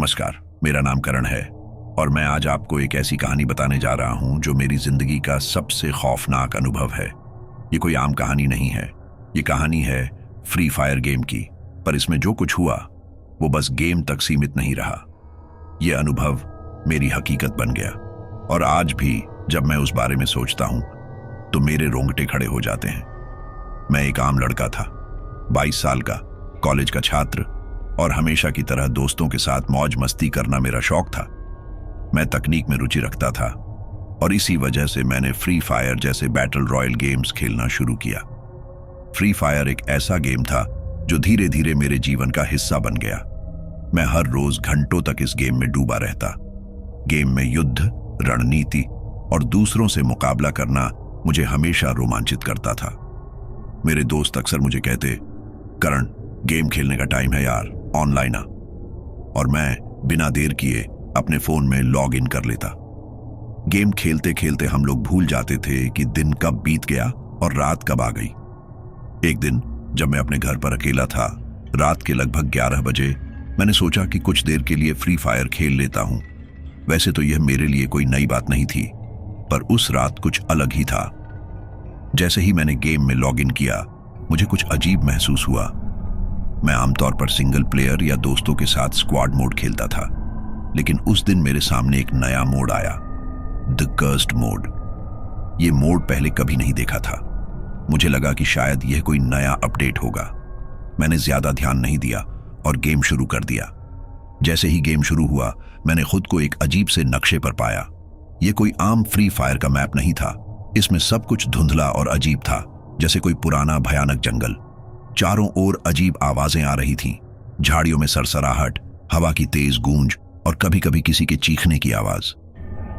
नमस्कार, मेरा नाम करण है और मैं आज आपको एक ऐसी कहानी बताने जा रहा हूं जो मेरी जिंदगी का सबसे खौफनाक अनुभव है। ये कोई आम कहानी नहीं है। ये कहानी है फ्री फायर गेम की, पर इसमें जो कुछ हुआ वो बस गेम तक सीमित नहीं रहा। ये अनुभव मेरी हकीकत बन गया और आज भी जब मैं उस बारे में सोचता हूं तो मेरे रोंगटे खड़े हो जाते हैं। मैं एक आम लड़का था, 22 साल का, कॉलेज का छात्र, और हमेशा की तरह दोस्तों के साथ मौज मस्ती करना मेरा शौक था। मैं तकनीक में रुचि रखता था और इसी वजह से मैंने फ्री फायर जैसे बैटल रॉयल गेम्स खेलना शुरू किया। फ्री फायर एक ऐसा गेम था जो धीरे धीरे मेरे जीवन का हिस्सा बन गया। मैं हर रोज घंटों तक इस गेम में डूबा रहता। गेम में युद्ध, रणनीति और दूसरों से मुकाबला करना मुझे हमेशा रोमांचित करता था। मेरे दोस्त अक्सर मुझे कहते, करण, गेम खेलने का टाइम है यार, ऑनलाइन आ। और मैं बिना देर किए अपने फोन में लॉग इन कर लेता। गेम खेलते खेलते हम लोग भूल जाते थे कि दिन कब बीत गया और रात कब आ गई। एक दिन जब मैं अपने घर पर अकेला था, रात के लगभग 11 बजे, मैंने सोचा कि कुछ देर के लिए फ्री फायर खेल लेता हूं। वैसे तो यह मेरे लिए कोई नई बात नहीं थी, पर उस रात कुछ अलग ही था। जैसे ही मैंने गेम में लॉग इन किया, मुझे कुछ अजीब महसूस हुआ। मैं आमतौर पर सिंगल प्लेयर या दोस्तों के साथ स्क्वाड मोड खेलता था, लेकिन उस दिन मेरे सामने एक नया मोड आया, द कर्स्ड मोड। यह मोड पहले कभी नहीं देखा था। मुझे लगा कि शायद यह कोई नया अपडेट होगा। मैंने ज्यादा ध्यान नहीं दिया और गेम शुरू कर दिया। जैसे ही गेम शुरू हुआ, मैंने खुद को एक अजीब से नक्शे पर पाया। यह कोई आम फ्री फायर का मैप नहीं था। इसमें सब कुछ धुंधला और अजीब था, जैसे कोई पुराना भयानक जंगल। चारों ओर अजीब आवाजें आ रही थीं, झाड़ियों में सरसराहट, हवा की तेज गूंज और कभी कभी किसी के चीखने की आवाज।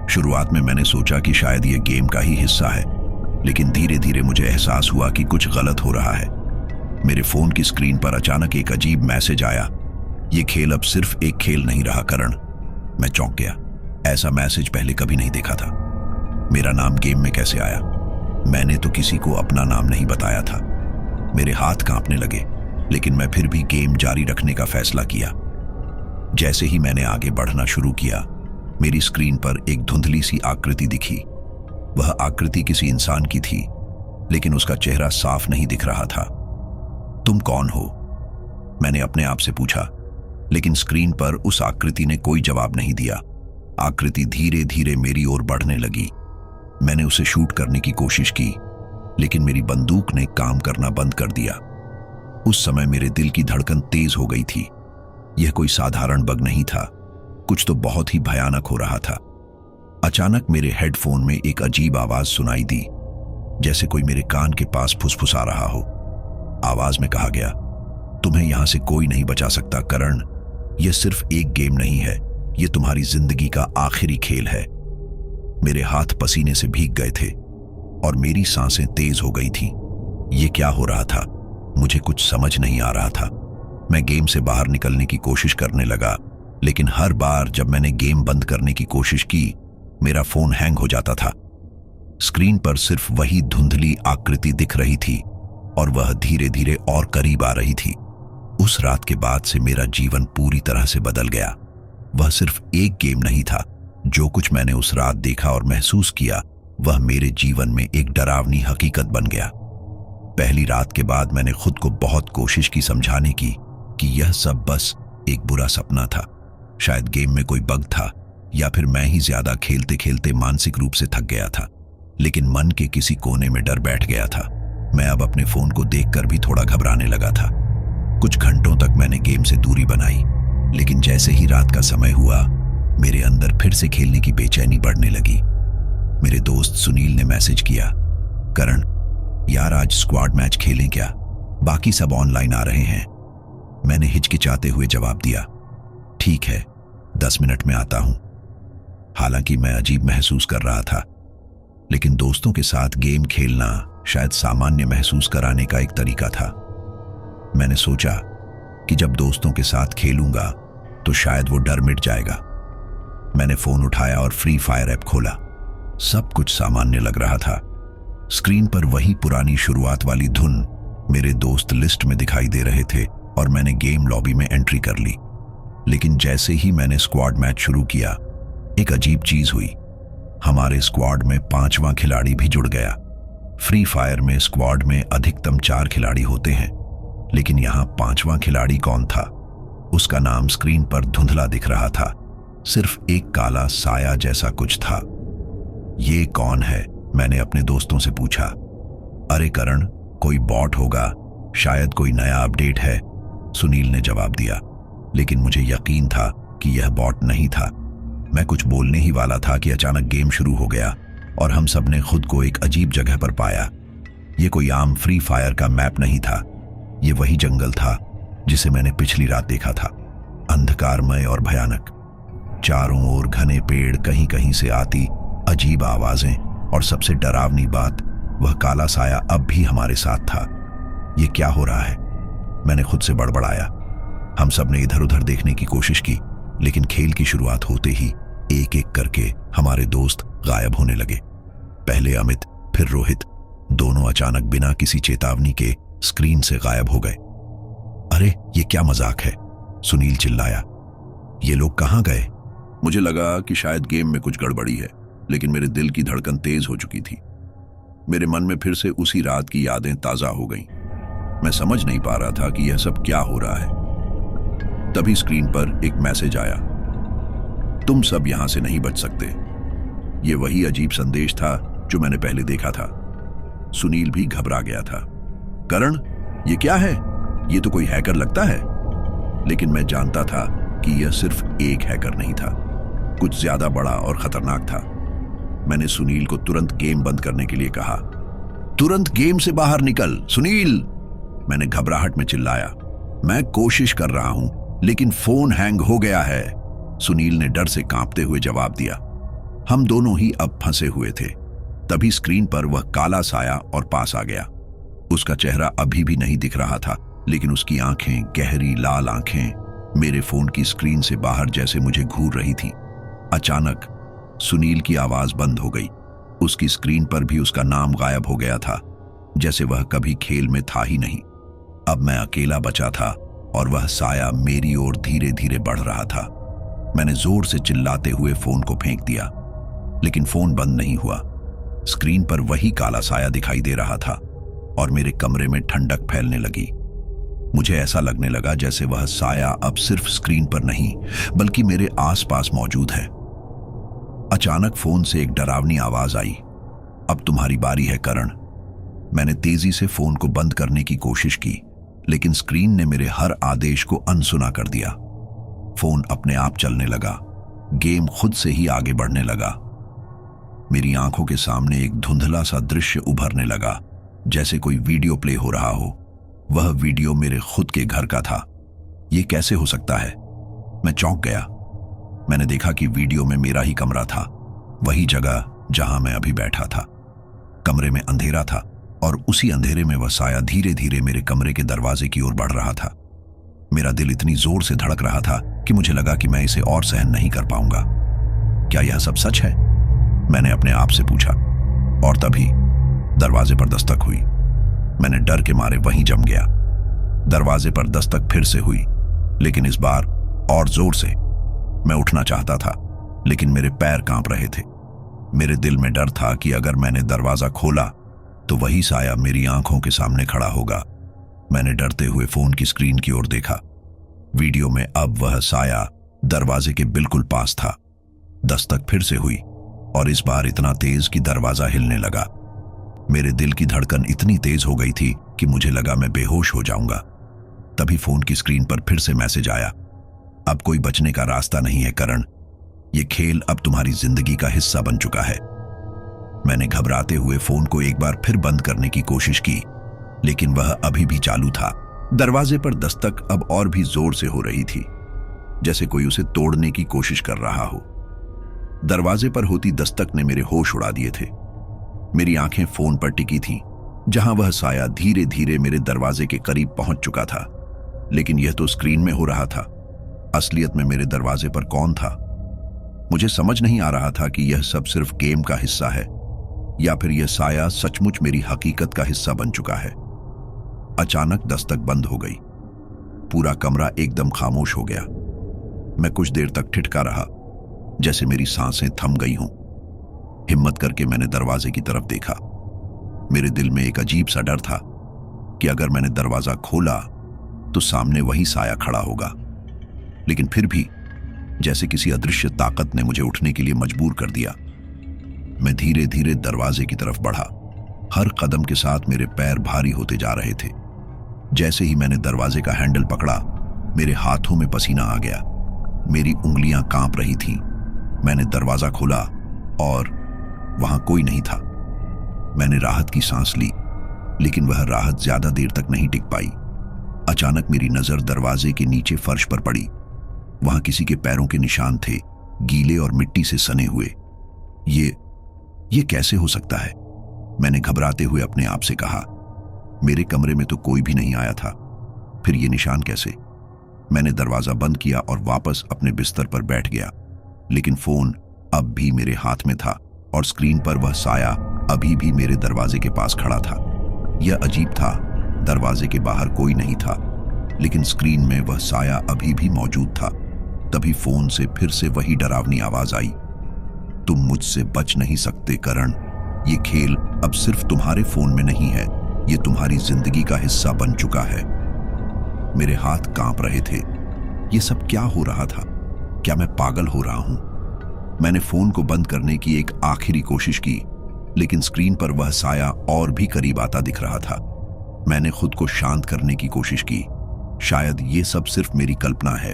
शुरुआत में मैंने सोचा कि शायद यह गेम का ही हिस्सा है, लेकिन धीरे धीरे मुझे एहसास हुआ कि कुछ गलत हो रहा है। मेरे फोन की स्क्रीन पर अचानक एक अजीब मैसेज आया, यह खेल अब सिर्फ एक खेल नहीं रहा करण। मैं चौंक गया। ऐसा मैसेज पहले कभी नहीं देखा था। मेरा नाम गेम में कैसे आया? मैंने तो किसी को अपना नाम नहीं बताया था। मेरे हाथ कांपने लगे, लेकिन मैं फिर भी गेम जारी रखने का फैसला किया। जैसे ही मैंने आगे बढ़ना शुरू किया, मेरी स्क्रीन पर एक धुंधली सी आकृति दिखी। वह आकृति किसी इंसान की थी, लेकिन उसका चेहरा साफ नहीं दिख रहा था। तुम कौन हो? मैंने अपने आप से पूछा, लेकिन स्क्रीन पर उस आकृति ने कोई जवाब नहीं दिया। आकृति धीरे धीरे मेरी ओर बढ़ने लगी। मैंने उसे शूट करने की कोशिश की, लेकिन मेरी बंदूक ने काम करना बंद कर दिया। उस समय मेरे दिल की धड़कन तेज हो गई थी। यह कोई साधारण बग नहीं था, कुछ तो बहुत ही भयानक हो रहा था। अचानक मेरे हेडफोन में एक अजीब आवाज सुनाई दी, जैसे कोई मेरे कान के पास फुसफुसा रहा हो। आवाज में कहा गया, तुम्हें यहां से कोई नहीं बचा सकता करण। यह सिर्फ एक गेम नहीं है, यह तुम्हारी जिंदगी का आखिरी खेल है। मेरे हाथ पसीने से भीग गए थे और मेरी सांसें तेज हो गई थीं। यह क्या हो रहा था? मुझे कुछ समझ नहीं आ रहा था। मैं गेम से बाहर निकलने की कोशिश करने लगा, लेकिन हर बार जब मैंने गेम बंद करने की कोशिश की, मेरा फोन हैंग हो जाता था। स्क्रीन पर सिर्फ वही धुंधली आकृति दिख रही थी और वह धीरे धीरे और करीब आ रही थी। उस रात के बाद से मेरा जीवन पूरी तरह से बदल गया। वह सिर्फ एक गेम नहीं था। जो कुछ मैंने उस रात देखा और महसूस किया, वह मेरे जीवन में एक डरावनी हकीकत बन गया। पहली रात के बाद मैंने खुद को बहुत कोशिश की समझाने की कि यह सब बस एक बुरा सपना था। शायद गेम में कोई बग था, या फिर मैं ही ज्यादा खेलते खेलते मानसिक रूप से थक गया था। लेकिन मन के किसी कोने में डर बैठ गया था। मैं अब अपने फोन को देखकर भी थोड़ा घबराने लगा था। कुछ घंटों तक मैंने गेम से दूरी बनाई, लेकिन जैसे ही रात का समय हुआ, मेरे अंदर फिर से खेलने की बेचैनी बढ़ने लगी। मेरे दोस्त सुनील ने मैसेज किया, करण यार, आज स्क्वाड मैच खेलें क्या? बाकी सब ऑनलाइन आ रहे हैं। मैंने हिचकिचाते हुए जवाब दिया, ठीक है, 10 मिनट में आता हूं। हालांकि मैं अजीब महसूस कर रहा था, लेकिन दोस्तों के साथ गेम खेलना शायद सामान्य महसूस कराने का एक तरीका था। मैंने सोचा कि जब दोस्तों के साथ खेलूंगा तो शायद वो डर मिट जाएगा। मैंने फोन उठाया और फ्री फायर ऐप खोला। सब कुछ सामान्य लग रहा था। स्क्रीन पर वही पुरानी शुरुआत वाली धुन, मेरे दोस्त लिस्ट में दिखाई दे रहे थे और मैंने गेम लॉबी में एंट्री कर ली। लेकिन जैसे ही मैंने स्क्वाड मैच शुरू किया, एक अजीब चीज हुई। हमारे स्क्वाड में 5वां खिलाड़ी भी जुड़ गया। फ्री फायर में स्क्वाड में अधिकतम 4 खिलाड़ी होते हैं, लेकिन यहां 5वां खिलाड़ी कौन था? उसका नाम स्क्रीन पर धुंधला दिख रहा था, सिर्फ एक काला साया जैसा कुछ था। ये कौन है? मैंने अपने दोस्तों से पूछा। अरे करण, कोई बॉट होगा, शायद कोई नया अपडेट है, सुनील ने जवाब दिया। लेकिन मुझे यकीन था कि यह बॉट नहीं था। मैं कुछ बोलने ही वाला था कि अचानक गेम शुरू हो गया और हम सब ने खुद को एक अजीब जगह पर पाया। यह कोई आम फ्री फायर का मैप नहीं था। ये वही जंगल था जिसे मैंने पिछली रात देखा था, अंधकारमय और भयानक। चारों ओर घने पेड़, कहीं कहीं से आती अजीब आवाजें, और सबसे डरावनी बात, वह काला साया अब भी हमारे साथ था। यह क्या हो रहा है? मैंने खुद से बड़बड़ाया। हम सब ने इधर उधर देखने की कोशिश की, लेकिन खेल की शुरुआत होते ही एक एक करके हमारे दोस्त गायब होने लगे। पहले अमित, फिर रोहित। दोनों अचानक बिना किसी चेतावनी के स्क्रीन से गायब हो गए। अरे ये क्या मजाक है? सुनील चिल्लाया। ये लोग कहां गए? मुझे लगा कि शायद गेम में कुछ गड़बड़ी है, लेकिन मेरे दिल की धड़कन तेज हो चुकी थी। मेरे मन में फिर से उसी रात की यादें ताजा हो गईं। मैं समझ नहीं पा रहा था कि यह सब क्या हो रहा है। तभी स्क्रीन पर एक मैसेज आया, तुम सब यहां से नहीं बच सकते। यह वही अजीब संदेश था जो मैंने पहले देखा था। सुनील भी घबरा गया था। करण, यह क्या है? यह तो कोई हैकर लगता है। लेकिन मैं जानता था कि यह सिर्फ एक हैकर नहीं था, कुछ ज्यादा बड़ा और खतरनाक था। मैंने सुनील को तुरंत गेम बंद करने के लिए कहा। तुरंत गेम से बाहर निकल, सुनील! मैंने घबराहट में चिल्लाया। मैं कोशिश कर रहा हूं, लेकिन फोन हैंग हो गया है, सुनील ने डर से कांपते हुए जवाब दिया। हम दोनों ही अब फंसे हुए थे। तभी स्क्रीन पर वह काला साया और पास आ गया। उसका चेहरा अभी भी नहीं दिख रहा था, लेकिन उसकी आंखें, गहरी लाल आंखें, मेरे फोन की स्क्रीन से बाहर जैसे मुझे घूर रही थी। अचानक सुनील की आवाज बंद हो गई। उसकी स्क्रीन पर भी उसका नाम गायब हो गया था, जैसे वह कभी खेल में था ही नहीं। अब मैं अकेला बचा था और वह साया मेरी ओर धीरे धीरे बढ़ रहा था। मैंने जोर से चिल्लाते हुए फोन को फेंक दिया, लेकिन फोन बंद नहीं हुआ। स्क्रीन पर वही काला साया दिखाई दे रहा था और मेरे कमरे में ठंडक फैलने लगी। मुझे ऐसा लगने लगा जैसे वह साया अब सिर्फ स्क्रीन पर नहीं, बल्कि मेरे आसपास मौजूद है। अचानक फोन से एक डरावनी आवाज आई, अब तुम्हारी बारी है करण। मैंने तेजी से फोन को बंद करने की कोशिश की, लेकिन स्क्रीन ने मेरे हर आदेश को अनसुना कर दिया। फोन अपने आप चलने लगा, गेम खुद से ही आगे बढ़ने लगा। मेरी आंखों के सामने एक धुंधला सा दृश्य उभरने लगा, जैसे कोई वीडियो प्ले हो रहा हो। वह वीडियो मेरे खुद के घर का था। यह कैसे हो सकता है? मैं चौंक गया। मैंने देखा कि वीडियो में मेरा ही कमरा था, वही जगह जहां मैं अभी बैठा था। कमरे में अंधेरा था और उसी अंधेरे में वह साया धीरे धीरे मेरे कमरे के दरवाजे की ओर बढ़ रहा था। मेरा दिल इतनी जोर से धड़क रहा था कि मुझे लगा कि मैं इसे और सहन नहीं कर पाऊंगा। क्या यह सब सच है? मैंने अपने आप से पूछा। और तभी दरवाजे पर दस्तक हुई। मैंने डर के मारे वहीं जम गया। दरवाजे पर दस्तक फिर से हुई, लेकिन इस बार और जोर से। मैं उठना चाहता था, लेकिन मेरे पैर कांप रहे थे। मेरे दिल में डर था कि अगर मैंने दरवाजा खोला तो वही साया मेरी आंखों के सामने खड़ा होगा। मैंने डरते हुए फोन की स्क्रीन की ओर देखा। वीडियो में अब वह साया दरवाजे के बिल्कुल पास था। दस्तक फिर से हुई और इस बार इतना तेज कि दरवाजा हिलने लगा। मेरे दिल की धड़कन इतनी तेज हो गई थी कि मुझे लगा मैं बेहोश हो जाऊंगा। तभी फोन की स्क्रीन पर फिर से मैसेज आया, अब कोई बचने का रास्ता नहीं है करण, यह खेल अब तुम्हारी जिंदगी का हिस्सा बन चुका है। मैंने घबराते हुए फोन को एक बार फिर बंद करने की कोशिश की, लेकिन वह अभी भी चालू था। दरवाजे पर दस्तक अब और भी जोर से हो रही थी, जैसे कोई उसे तोड़ने की कोशिश कर रहा हो। दरवाजे पर होती दस्तक ने मेरे होश उड़ा दिए थे। मेरी आंखें फोन पर टिकी थीं, जहां वह साया धीरे धीरे मेरे दरवाजे के करीब पहुंच चुका था। लेकिन यह तो स्क्रीन में हो रहा था, असलियत में मेरे दरवाजे पर कौन था? मुझे समझ नहीं आ रहा था कि यह सब सिर्फ गेम का हिस्सा है या फिर यह साया सचमुच मेरी हकीकत का हिस्सा बन चुका है। अचानक दस्तक बंद हो गई। पूरा कमरा एकदम खामोश हो गया। मैं कुछ देर तक ठिठका रहा, जैसे मेरी सांसें थम गई हों। हिम्मत करके मैंने दरवाजे की तरफ देखा। मेरे दिल में एक अजीब सा डर था कि अगर मैंने दरवाजा खोला तो सामने वही साया खड़ा होगा। लेकिन फिर भी जैसे किसी अदृश्य ताकत ने मुझे उठने के लिए मजबूर कर दिया। मैं धीरे धीरे दरवाजे की तरफ बढ़ा। हर कदम के साथ मेरे पैर भारी होते जा रहे थे। जैसे ही मैंने दरवाजे का हैंडल पकड़ा, मेरे हाथों में पसीना आ गया। मेरी उंगलियां कांप रही थीं। मैंने दरवाजा खोला और वहां कोई नहीं था। मैंने राहत की सांस ली, लेकिन वह राहत ज्यादा देर तक नहीं टिक पाई। अचानक मेरी नजर दरवाजे के नीचे फर्श पर पड़ी। वहां किसी के पैरों के निशान थे, गीले और मिट्टी से सने हुए। ये कैसे हो सकता है? मैंने घबराते हुए अपने आप से कहा। मेरे कमरे में तो कोई भी नहीं आया था, फिर ये निशान कैसे? मैंने दरवाजा बंद किया और वापस अपने बिस्तर पर बैठ गया। लेकिन फोन अब भी मेरे हाथ में था और स्क्रीन पर वह साया अभी भी मेरे दरवाजे के पास खड़ा था। यह अजीब था, दरवाजे के बाहर कोई नहीं था, लेकिन स्क्रीन में वह साया अभी भी मौजूद था। तभी फोन से फिर से वही डरावनी आवाज आई, तुम मुझसे बच नहीं सकते करण। ये खेल अब सिर्फ तुम्हारे फोन में नहीं है, ये तुम्हारी जिंदगी का हिस्सा बन चुका है। मेरे हाथ कांप रहे थे। ये सब क्या हो रहा था? क्या मैं पागल हो रहा हूं? मैंने फोन को बंद करने की एक आखिरी कोशिश की, लेकिन स्क्रीन पर वह साया और भी करीब आता दिख रहा था। मैंने खुद को शांत करने की कोशिश की। शायद ये सब सिर्फ मेरी कल्पना है।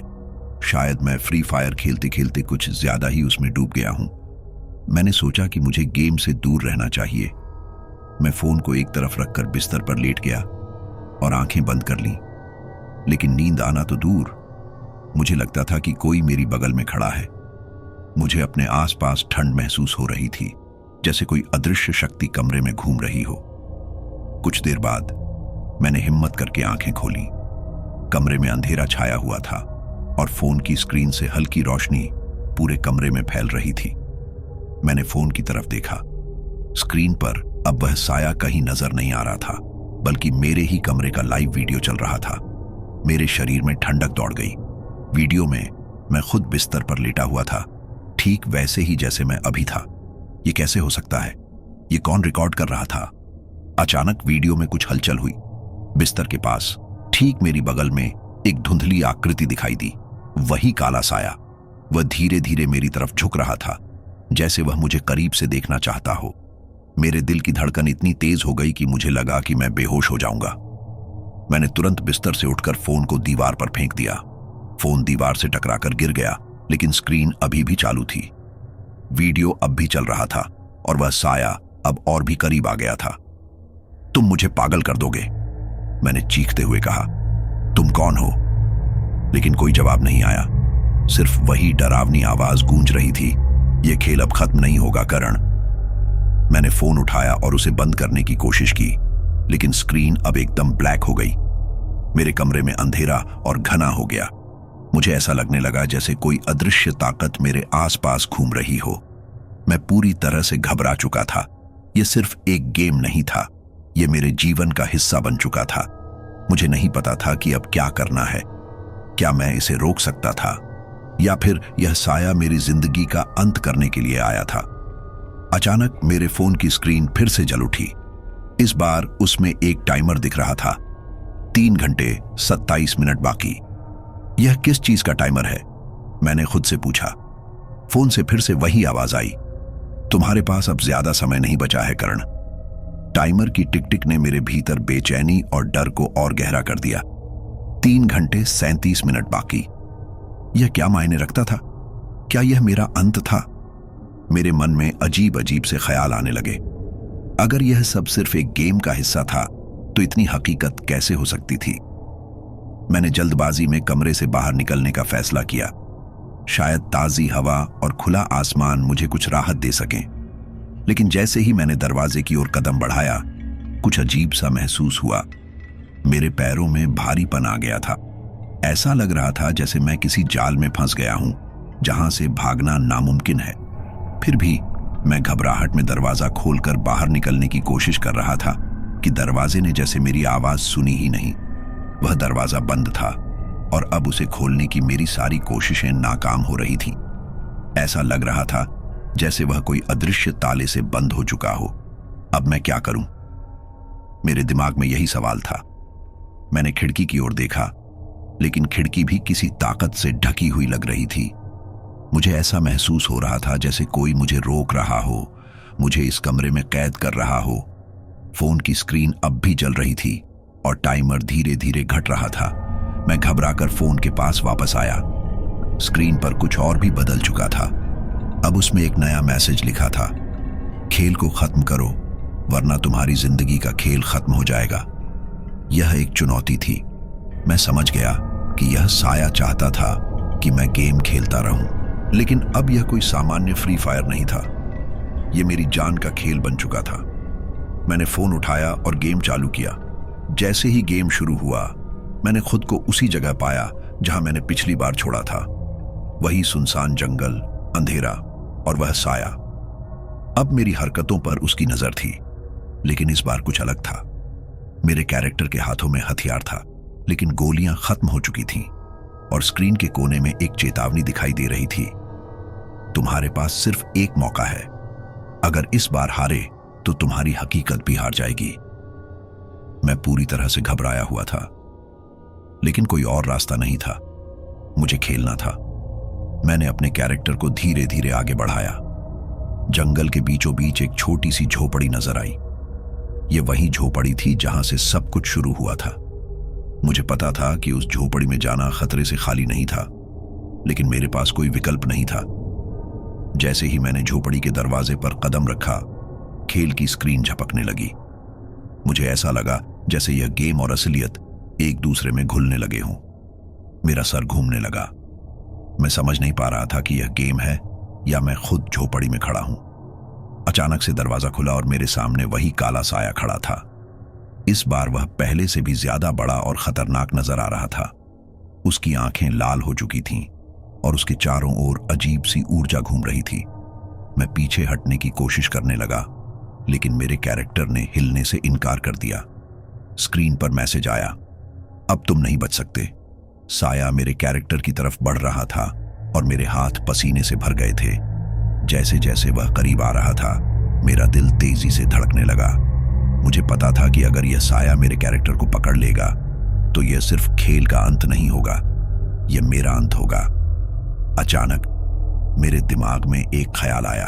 शायद मैं फ्री फायर खेलते खेलते कुछ ज्यादा ही उसमें डूब गया हूं। मैंने सोचा कि मुझे गेम से दूर रहना चाहिए। मैं फोन को एक तरफ रखकर बिस्तर पर लेट गया और आंखें बंद कर लीं। लेकिन नींद आना तो दूर, मुझे लगता था कि कोई मेरी बगल में खड़ा है। मुझे अपने आसपास ठंड महसूस हो रही थी, जैसे कोई अदृश्य शक्ति कमरे में घूम रही हो। कुछ देर बाद मैंने हिम्मत करके आंखें खोली। कमरे में अंधेरा छाया हुआ था और फोन की स्क्रीन से हल्की रोशनी पूरे कमरे में फैल रही थी। मैंने फोन की तरफ देखा। स्क्रीन पर अब वह साया कहीं नजर नहीं आ रहा था, बल्कि मेरे ही कमरे का लाइव वीडियो चल रहा था। मेरे शरीर में ठंडक दौड़ गई। वीडियो में मैं खुद बिस्तर पर लेटा हुआ था, ठीक वैसे ही जैसे मैं अभी था। ये कैसे हो सकता है? ये कौन रिकॉर्ड कर रहा था? अचानक वीडियो में कुछ हलचल हुई। बिस्तर के पास ठीक मेरी बगल में एक धुंधली आकृति दिखाई दी। वही काला साया। वह धीरे धीरे मेरी तरफ झुक रहा था, जैसे वह मुझे करीब से देखना चाहता हो। मेरे दिल की धड़कन इतनी तेज हो गई कि मुझे लगा कि मैं बेहोश हो जाऊंगा। मैंने तुरंत बिस्तर से उठकर फोन को दीवार पर फेंक दिया। फोन दीवार से टकराकर गिर गया, लेकिन स्क्रीन अभी भी चालू थी। वीडियो अब भी चल रहा था और वह साया अब और भी करीब आ गया था। तुम मुझे पागल कर दोगे, मैंने चीखते हुए कहा। तुम कौन हो? लेकिन कोई जवाब नहीं आया। सिर्फ वही डरावनी आवाज गूंज रही थी, यह खेल अब खत्म नहीं होगा करण। मैंने फोन उठाया और उसे बंद करने की कोशिश की, लेकिन स्क्रीन अब एकदम ब्लैक हो गई। मेरे कमरे में अंधेरा और घना हो गया। मुझे ऐसा लगने लगा जैसे कोई अदृश्य ताकत मेरे आसपास घूम रही हो। मैं पूरी तरह से घबरा चुका था। यह सिर्फ एक गेम नहीं था, यह मेरे जीवन का हिस्सा बन चुका था। मुझे नहीं पता था कि अब क्या करना है। क्या मैं इसे रोक सकता था, या फिर यह साया मेरी जिंदगी का अंत करने के लिए आया था? अचानक मेरे फोन की स्क्रीन फिर से जल उठी। इस बार उसमें एक टाइमर दिख रहा था। 3 घंटे 27 मिनट बाकी। यह किस चीज का टाइमर है? मैंने खुद से पूछा। फोन से फिर से वही आवाज आई, तुम्हारे पास अब ज्यादा समय नहीं बचा है करण। टाइमर की टिक टिक ने मेरे भीतर बेचैनी और डर को और गहरा कर दिया। 3 घंटे 37 मिनट बाकी। यह क्या मायने रखता था? क्या यह मेरा अंत था? मेरे मन में अजीब अजीब से ख्याल आने लगे। अगर यह सब सिर्फ एक गेम का हिस्सा था, तो इतनी हकीकत कैसे हो सकती थी? मैंने जल्दबाजी में कमरे से बाहर निकलने का फैसला किया। शायद ताजी हवा और खुला आसमान मुझे कुछ राहत दे सकें। लेकिन जैसे ही मैंने दरवाजे की ओर कदम बढ़ाया, कुछ अजीब सा महसूस हुआ। मेरे पैरों में भारीपन आ गया था। ऐसा लग रहा था जैसे मैं किसी जाल में फंस गया हूं, जहां से भागना नामुमकिन है। फिर भी मैं घबराहट में दरवाजा खोलकर बाहर निकलने की कोशिश कर रहा था कि दरवाजे ने जैसे मेरी आवाज सुनी ही नहीं। वह दरवाजा बंद था। और अब उसे खोलने की मेरी सारी कोशिशें नाकाम हो रही थीं। ऐसा लग रहा था जैसे वह कोई अदृश्य ताले से बंद हो चुका हो। अब मैं क्या करूं? मेरे दिमाग में यही सवाल था। मैंने खिड़की की ओर देखा, लेकिन खिड़की भी किसी ताकत से ढकी हुई लग रही थी। मुझे ऐसा महसूस हो रहा था जैसे कोई मुझे रोक रहा हो, मुझे इस कमरे में कैद कर रहा हो। फोन की स्क्रीन अब भी जल रही थी और टाइमर धीरे धीरे घट रहा था। मैं घबराकर फोन के पास वापस आया। स्क्रीन पर कुछ और भी बदल चुका था। अब उसमें एक नया मैसेज लिखा था, खेल को खत्म करो वरना तुम्हारी जिंदगी का खेल खत्म हो जाएगा। यह एक चुनौती थी। मैं समझ गया कि यह साया चाहता था कि मैं गेम खेलता रहूं, लेकिन अब यह कोई सामान्य फ्री फायर नहीं था। यह मेरी जान का खेल बन चुका था। मैंने फोन उठाया और गेम चालू किया। जैसे ही गेम शुरू हुआ, मैंने खुद को उसी जगह पाया जहां मैंने पिछली बार छोड़ा था। वही सुनसान जंगल, अंधेरा और वह साया। अब मेरी हरकतों पर उसकी नजर थी, लेकिन इस बार कुछ अलग था। मेरे कैरेक्टर के हाथों में हथियार था, लेकिन गोलियां खत्म हो चुकी थीं और स्क्रीन के कोने में एक चेतावनी दिखाई दे रही थी, तुम्हारे पास सिर्फ एक मौका है। अगर इस बार हारे तो तुम्हारी हकीकत भी हार जाएगी। मैं पूरी तरह से घबराया हुआ था, लेकिन कोई और रास्ता नहीं था। मुझे खेलना था। मैंने अपने कैरेक्टर को धीरे धीरे आगे बढ़ाया। जंगल के बीचों बीच एक छोटी सी झोपड़ी नजर आई। यह वही झोपड़ी थी जहां से सब कुछ शुरू हुआ था। मुझे पता था कि उस झोपड़ी में जाना खतरे से खाली नहीं था, लेकिन मेरे पास कोई विकल्प नहीं था। जैसे ही मैंने झोपड़ी के दरवाजे पर कदम रखा, खेल की स्क्रीन झपकने लगी। मुझे ऐसा लगा जैसे यह गेम और असलियत एक दूसरे में घुलने लगे हों। मेरा सर घूमने लगा। मैं समझ नहीं पा रहा था कि यह गेम है या मैं खुद झोपड़ी में खड़ा हूं। अचानक से दरवाजा खुला और मेरे सामने वही काला साया खड़ा था। इस बार वह पहले से भी ज्यादा बड़ा और खतरनाक नजर आ रहा था। उसकी आंखें लाल हो चुकी थीं और उसके चारों ओर अजीब सी ऊर्जा घूम रही थी। मैं पीछे हटने की कोशिश करने लगा, लेकिन मेरे कैरेक्टर ने हिलने से इनकार कर दिया। स्क्रीन पर मैसेज आया, अब तुम नहीं बच सकते। साया मेरे कैरेक्टर की तरफ बढ़ रहा था और मेरे हाथ पसीने से भर गए थे। जैसे जैसे वह करीब आ रहा था, मेरा दिल तेजी से धड़कने लगा। मुझे पता था कि अगर यह साया मेरे कैरेक्टर को पकड़ लेगा तो यह सिर्फ खेल का अंत नहीं होगा, यह मेरा अंत होगा। अचानक मेरे दिमाग में एक ख्याल आया,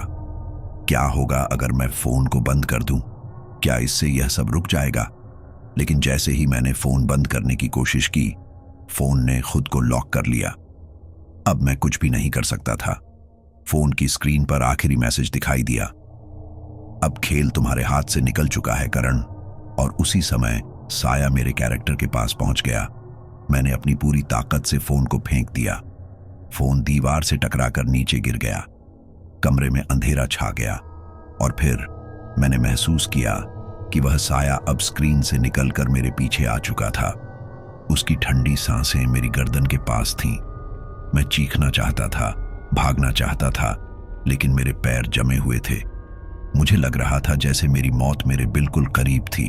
क्या होगा अगर मैं फोन को बंद कर दूं? क्या इससे यह सब रुक जाएगा? लेकिन जैसे ही मैंने फोन बंद करने की कोशिश की, फोन ने खुद को लॉक कर लिया। अब मैं कुछ भी नहीं कर सकता था। फोन की स्क्रीन पर आखिरी मैसेज दिखाई दिया, अब खेल तुम्हारे हाथ से निकल चुका है करण। और उसी समय साया मेरे कैरेक्टर के पास पहुंच गया। मैंने अपनी पूरी ताकत से फोन को फेंक दिया। फोन दीवार से टकराकर नीचे गिर गया। कमरे में अंधेरा छा गया और फिर मैंने महसूस किया कि वह साया अब स्क्रीन से निकलकर मेरे पीछे आ चुका था। उसकी ठंडी सांसें मेरी गर्दन के पास थीं। मैं चीखना चाहता था, भागना चाहता था, लेकिन मेरे पैर जमे हुए थे। मुझे लग रहा था जैसे मेरी मौत मेरे बिल्कुल करीब थी।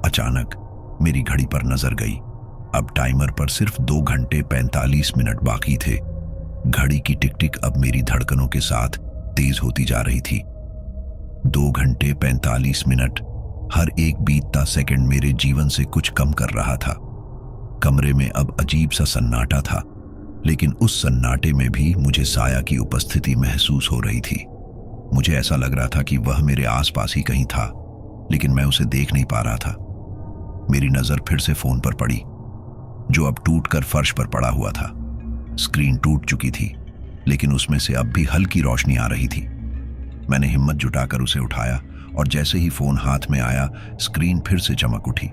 अचानक मेरी घड़ी पर नजर गई। अब टाइमर पर सिर्फ 2 घंटे 45 मिनट बाकी थे। घड़ी की टिक टिक अब मेरी धड़कनों के साथ तेज होती जा रही थी। 2 घंटे 45 मिनट। हर एक बीतता सेकंड मेरे जीवन से कुछ कम कर रहा था। कमरे में अब अजीब सा सन्नाटा था, लेकिन उस सन्नाटे में भी मुझे साया की उपस्थिति महसूस हो रही थी। मुझे ऐसा लग रहा था कि वह मेरे आसपास ही कहीं था, लेकिन मैं उसे देख नहीं पा रहा था। मेरी नजर फिर से फोन पर पड़ी, जो अब टूटकर फर्श पर पड़ा हुआ था। स्क्रीन टूट चुकी थी, लेकिन उसमें से अब भी हल्की रोशनी आ रही थी। मैंने हिम्मत जुटाकर उसे उठाया और जैसे ही फोन हाथ में आया, स्क्रीन फिर से चमक उठी।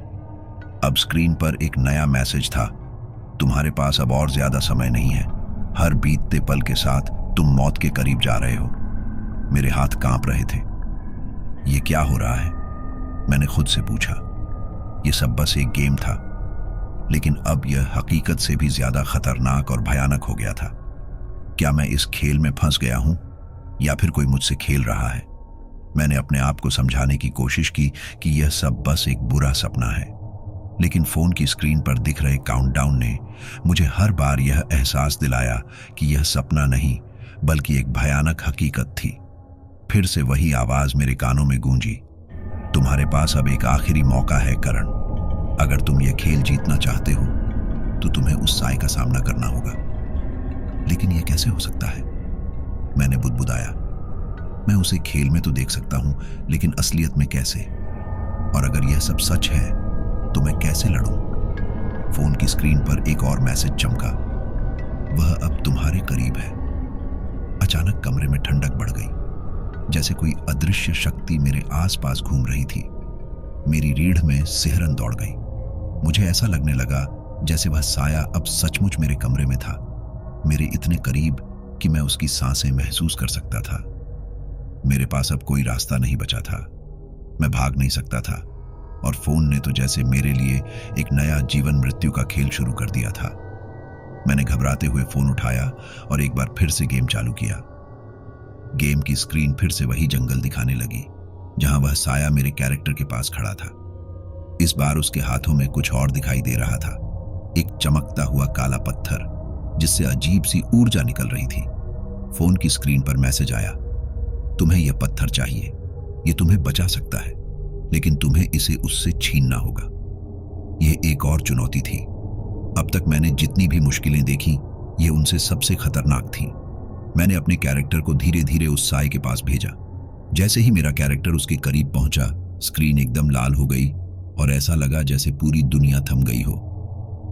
अब स्क्रीन पर एक नया मैसेज था, तुम्हारे पास अब और ज्यादा समय नहीं है। हर बीतते पल के साथ तुम मौत के करीब जा रहे हो। मेरे हाथ कांप रहे थे। ये क्या हो रहा है? मैंने खुद से पूछा। यह सब बस एक गेम था, लेकिन अब यह हकीकत से भी ज्यादा खतरनाक और भयानक हो गया था। क्या मैं इस खेल में फंस गया हूं या फिर कोई मुझसे खेल रहा है? मैंने अपने आप को समझाने की कोशिश की कि यह सब बस एक बुरा सपना है, लेकिन फोन की स्क्रीन पर दिख रहे काउंटडाउन ने मुझे हर बार यह एहसास दिलाया कि यह सपना नहीं बल्कि एक भयानक हकीकत थी। फिर से वही आवाज मेरे कानों में गूंजी, तुम्हारे पास अब एक आखिरी मौका है करण। अगर तुम यह खेल जीतना चाहते हो तो तुम्हें उस साय का सामना करना होगा। लेकिन यह कैसे हो सकता है? मैंने बुदबुदाया। मैं उसे खेल में तो देख सकता हूं, लेकिन असलियत में कैसे? और अगर यह सब सच है तो मैं कैसे लड़ूं? फोन की स्क्रीन पर एक और मैसेज चमका, वह अब तुम्हारे करीब है। अचानक कमरे में ठंडक बढ़ गई, जैसे कोई अदृश्य शक्ति मेरे आसपास घूम रही थी। मेरी रीढ़ में सिहरन दौड़ गई। मुझे ऐसा लगने लगा जैसे वह साया अब सचमुच मेरे कमरे में था, मेरे इतने करीब कि मैं उसकी सांसें महसूस कर सकता था। मेरे पास अब कोई रास्ता नहीं बचा था। मैं भाग नहीं सकता था और फोन ने तो जैसे मेरे लिए एक नया जीवन मृत्यु का खेल शुरू कर दिया था। मैंने घबराते हुए फोन उठाया और एक बार फिर से गेम चालू किया। गेम की स्क्रीन फिर से वही जंगल दिखाने लगी, जहां वह साया मेरे कैरेक्टर के पास खड़ा था। इस बार उसके हाथों में कुछ और दिखाई दे रहा था, एक चमकता हुआ काला पत्थर जिससे अजीब सी ऊर्जा निकल रही थी। फोन की स्क्रीन पर मैसेज आया, तुम्हें यह पत्थर चाहिए, यह तुम्हें बचा सकता है, लेकिन तुम्हें इसे उससे छीनना होगा। यह एक और चुनौती थी। अब तक मैंने जितनी भी मुश्किलें देखी, यह उनसे सबसे खतरनाक थी। मैंने अपने कैरेक्टर को धीरे धीरे उस साय के पास भेजा। जैसे ही मेरा कैरेक्टर उसके करीब पहुंचा, स्क्रीन एकदम लाल हो गई और ऐसा लगा जैसे पूरी दुनिया थम गई हो।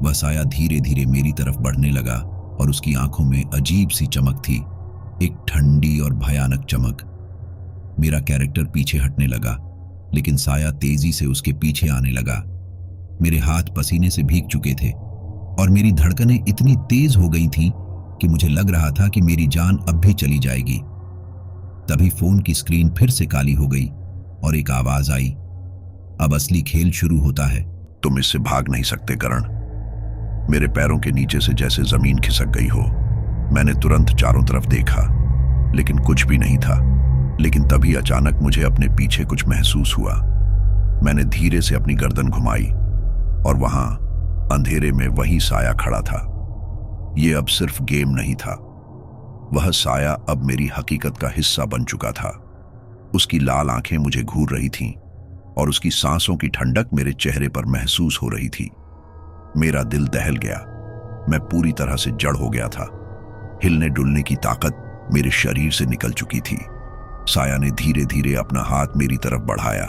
वह साया धीरे धीरे मेरी तरफ बढ़ने लगा और उसकी आंखों में अजीब सी चमक थी, एक ठंडी और भयानक चमक। मेरा कैरेक्टर पीछे हटने लगा, लेकिन साया तेजी से उसके पीछे आने लगा। मेरे हाथ पसीने से भीग चुके थे और मेरी धड़कनें इतनी तेज हो गई थीं कि मुझे लग रहा था कि मेरी जान अब भी चली जाएगी। तभी फोन की स्क्रीन फिर से काली हो गई और एक आवाज आई, अब असली खेल शुरू होता है। तुम इससे भाग नहीं सकते करण। मेरे पैरों के नीचे से जैसे जमीन खिसक गई हो। मैंने तुरंत चारों तरफ देखा, लेकिन कुछ भी नहीं था। लेकिन तभी अचानक मुझे अपने पीछे कुछ महसूस हुआ। मैंने धीरे से अपनी गर्दन घुमाई और वहां अंधेरे में वही साया खड़ा था। यह अब सिर्फ गेम नहीं था, वह साया अब मेरी हकीकत का हिस्सा बन चुका था। उसकी लाल आंखें मुझे घूर रही थीं और उसकी सांसों की ठंडक मेरे चेहरे पर महसूस हो रही थी। मेरा दिल दहल गया, मैं पूरी तरह से जड़ हो गया था। हिलने डुलने की ताकत मेरे शरीर से निकल चुकी थी। साया ने धीरे धीरे अपना हाथ मेरी तरफ बढ़ाया।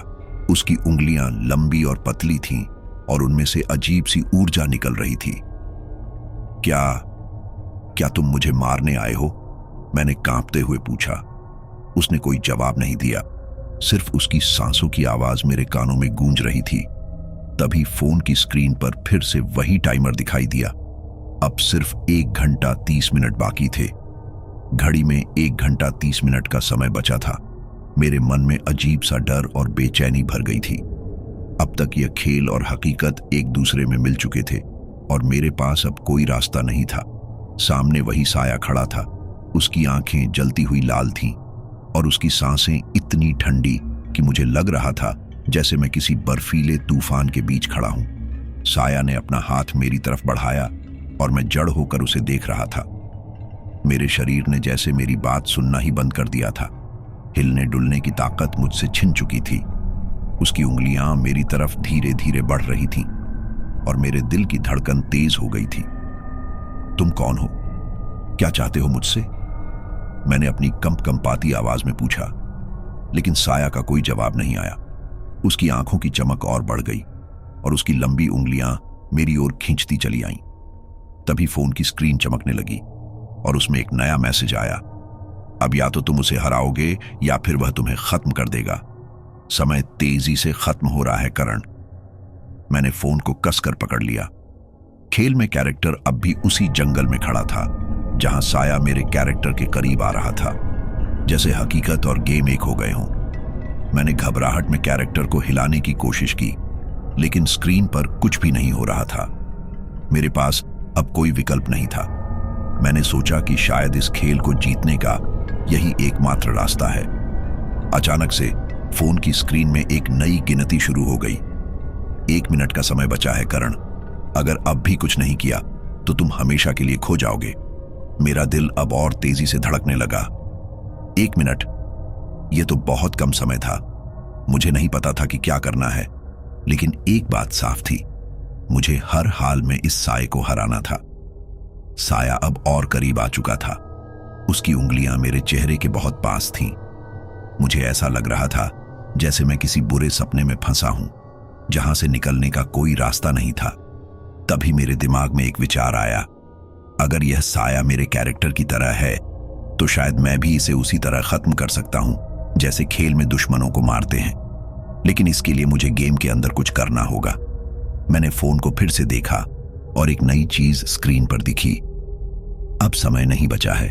उसकी उंगलियां लंबी और पतली थीं और उनमें से अजीब सी ऊर्जा निकल रही थी। क्या तुम मुझे मारने आए हो? मैंने कांपते हुए पूछा। उसने कोई जवाब नहीं दिया, सिर्फ उसकी सांसों की आवाज मेरे कानों में गूंज रही थी। तभी फोन की स्क्रीन पर फिर से वही टाइमर दिखाई दिया। अब सिर्फ 1 घंटा 30 मिनट बाकी थे। घड़ी में 1 घंटा 30 मिनट का समय बचा था। मेरे मन में अजीब सा डर और बेचैनी भर गई थी। अब तक यह खेल और हकीकत एक दूसरे में मिल चुके थे और मेरे पास अब कोई रास्ता नहीं था। सामने वही साया खड़ा था। उसकी आंखें जलती हुई लाल थीं और उसकी सांसें इतनी ठंडी कि मुझे लग रहा था जैसे मैं किसी बर्फीले तूफान के बीच खड़ा हूं। साया ने अपना हाथ मेरी तरफ बढ़ाया और मैं जड़ होकर उसे देख रहा था। मेरे शरीर ने जैसे मेरी बात सुनना ही बंद कर दिया था। हिलने डुलने की ताकत मुझसे छिन चुकी थी। उसकी उंगलियां मेरी तरफ धीरे धीरे बढ़ रही थीं और मेरे दिल की धड़कन तेज हो गई थी। तुम कौन हो? क्या चाहते हो मुझसे? मैंने अपनी कंपकंपाती आवाज में पूछा, लेकिन साया का कोई जवाब नहीं आया। उसकी आंखों की चमक और बढ़ गई और उसकी लंबी उंगलियां मेरी ओर खींचती चली आईं। तभी फोन की स्क्रीन चमकने लगी और उसमें एक नया मैसेज आया, अब या तो तुम उसे हराओगे या फिर वह तुम्हें खत्म कर देगा। समय तेजी से खत्म हो रहा है करण। मैंने फोन को कसकर पकड़ लिया। खेल में कैरेक्टर अब भी उसी जंगल में खड़ा था जहां साया मेरे कैरेक्टर के करीब आ रहा था, जैसे हकीकत और गेम एक हो गए हों। मैंने घबराहट में कैरेक्टर को हिलाने की कोशिश की, लेकिन स्क्रीन पर कुछ भी नहीं हो रहा था। मेरे पास अब कोई विकल्प नहीं था। मैंने सोचा कि शायद इस खेल को जीतने का यही एकमात्र रास्ता है। अचानक से फोन की स्क्रीन में एक नई गिनती शुरू हो गई। 1 मिनट का समय बचा है करण। अगर अब भी कुछ नहीं किया तो तुम हमेशा के लिए खो जाओगे। मेरा दिल अब और तेजी से धड़कने लगा। 1 मिनट, यह तो बहुत कम समय था। मुझे नहीं पता था कि क्या करना है, लेकिन एक बात साफ थी, मुझे हर हाल में इस साये को हराना था। साया अब और करीब आ चुका था। उसकी उंगलियां मेरे चेहरे के बहुत पास थीं। मुझे ऐसा लग रहा था जैसे मैं किसी बुरे सपने में फंसा हूं, जहां से निकलने का कोई रास्ता नहीं था। तभी मेरे दिमाग में एक विचार आया, अगर यह साया मेरे कैरेक्टर की तरह है तो शायद मैं भी इसे उसी तरह खत्म कर सकता हूं जैसे खेल में दुश्मनों को मारते हैं। लेकिन इसके लिए मुझे गेम के अंदर कुछ करना होगा। मैंने फोन को फिर से देखा और एक नई चीज स्क्रीन पर दिखी। अब समय नहीं बचा है।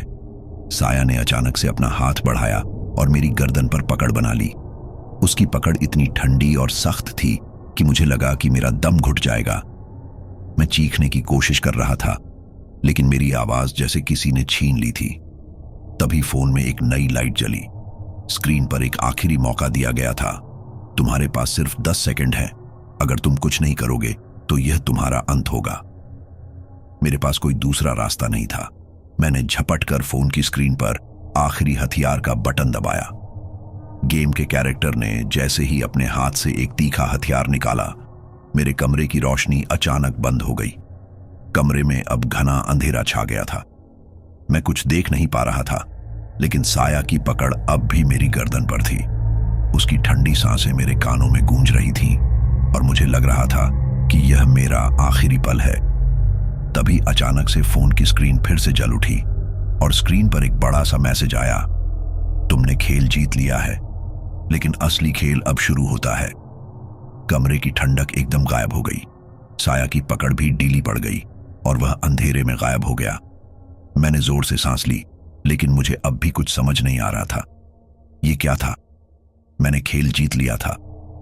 साया ने अचानक से अपना हाथ बढ़ाया और मेरी गर्दन पर पकड़ बना ली। उसकी पकड़ इतनी ठंडी और सख्त थी कि मुझे लगा कि मेरा दम घुट जाएगा। मैं चीखने की कोशिश कर रहा था, लेकिन मेरी आवाज जैसे किसी ने छीन ली थी। तभी फोन में एक नई लाइट जली। स्क्रीन पर एक आखिरी मौका दिया गया था। तुम्हारे पास सिर्फ 10 सेकंड है। अगर तुम कुछ नहीं करोगे तो यह तुम्हारा अंत होगा। मेरे पास कोई दूसरा रास्ता नहीं था। मैंने झपट कर फोन की स्क्रीन पर आखिरी हथियार का बटन दबाया। गेम के कैरेक्टर ने जैसे ही अपने हाथ से एक तीखा हथियार निकाला, मेरे कमरे की रोशनी अचानक बंद हो गई। कमरे में अब घना अंधेरा छा गया था। मैं कुछ देख नहीं पा रहा था, लेकिन साया की पकड़ अब भी मेरी गर्दन पर थी। उसकी ठंडी सांसें मेरे कानों में गूंज रही थीं और मुझे लग रहा था कि यह मेरा आखिरी पल है। तभी अचानक से फोन की स्क्रीन फिर से जल उठी और स्क्रीन पर एक बड़ा सा मैसेज आया, तुमने खेल जीत लिया है, लेकिन असली खेल अब शुरू होता है। कमरे की ठंडक एकदम गायब हो गई। साया की पकड़ भी ढीली पड़ गई और वह अंधेरे में गायब हो गया। मैंने जोर से सांस ली, लेकिन मुझे अब भी कुछ समझ नहीं आ रहा था। ये क्या था? मैंने खेल जीत लिया था,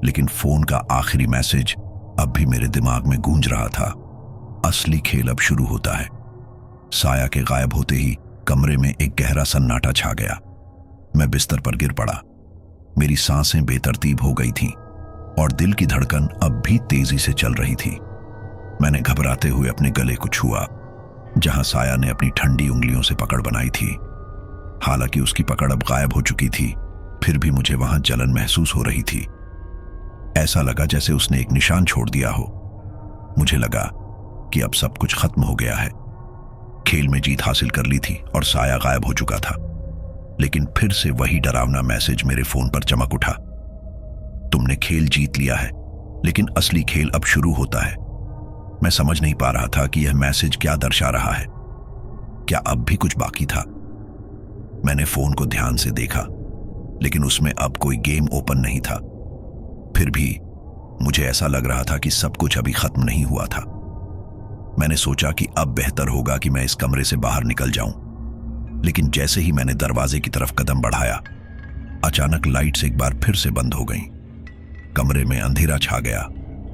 लेकिन फोन का आखिरी मैसेज अब भी मेरे दिमाग में गूंज रहा था, असली खेल अब शुरू होता है। साया के गायब होते ही कमरे में एक गहरा सन्नाटा छा गया। मैं बिस्तर पर गिर पड़ा। मेरी सांसें बेतरतीब हो गई थीं और दिल की धड़कन अब भी तेजी से चल रही थी। मैंने घबराते हुए अपने गले को छुआ, जहां साया ने अपनी ठंडी उंगलियों से पकड़ बनाई थी। हालांकि उसकी पकड़ अब गायब हो चुकी थी, फिर भी मुझे वहां जलन महसूस हो रही थी। ऐसा लगा जैसे उसने एक निशान छोड़ दिया हो। मुझे लगा कि अब सब कुछ खत्म हो गया है। खेल में जीत हासिल कर ली थी और साया गायब हो चुका था। लेकिन फिर से वही डरावना मैसेज मेरे फोन पर चमक उठा, तुमने खेल जीत लिया है, लेकिन असली खेल अब शुरू होता है। मैं समझ नहीं पा रहा था कि यह मैसेज क्या दर्शा रहा है। क्या अब भी कुछ बाकी था? मैंने फोन को ध्यान से देखा, लेकिन उसमें अब कोई गेम ओपन नहीं था। फिर भी मुझे ऐसा लग रहा था कि सब कुछ अभी खत्म नहीं हुआ था। मैंने सोचा कि अब बेहतर होगा कि मैं इस कमरे से बाहर निकल जाऊं। लेकिन जैसे ही मैंने दरवाजे की तरफ कदम बढ़ाया, अचानक लाइट्स एक बार फिर से बंद हो गईं। कमरे में अंधेरा छा गया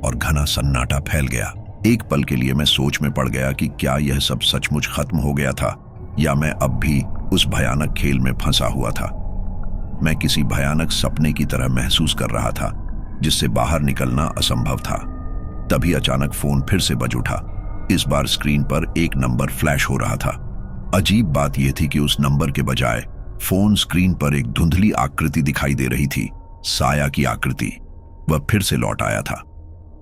और घना सन्नाटा फैल गया। एक पल के लिए मैं सोच में पड़ गया कि क्या यह सब सचमुच खत्म हो गया था या मैं अब भी उस भयानक खेल में फंसा हुआ था। मैं किसी भयानक सपने की तरह महसूस कर रहा था, जिससे बाहर निकलना असंभव था। तभी अचानक फोन फिर से बज उठा। इस बार स्क्रीन पर एक नंबर फ्लैश हो रहा था। अजीब बात यह थी कि उस नंबर के बजाय फोन स्क्रीन पर एक धुंधली आकृति दिखाई दे रही थी, साया की आकृति। वह फिर से लौट आया था।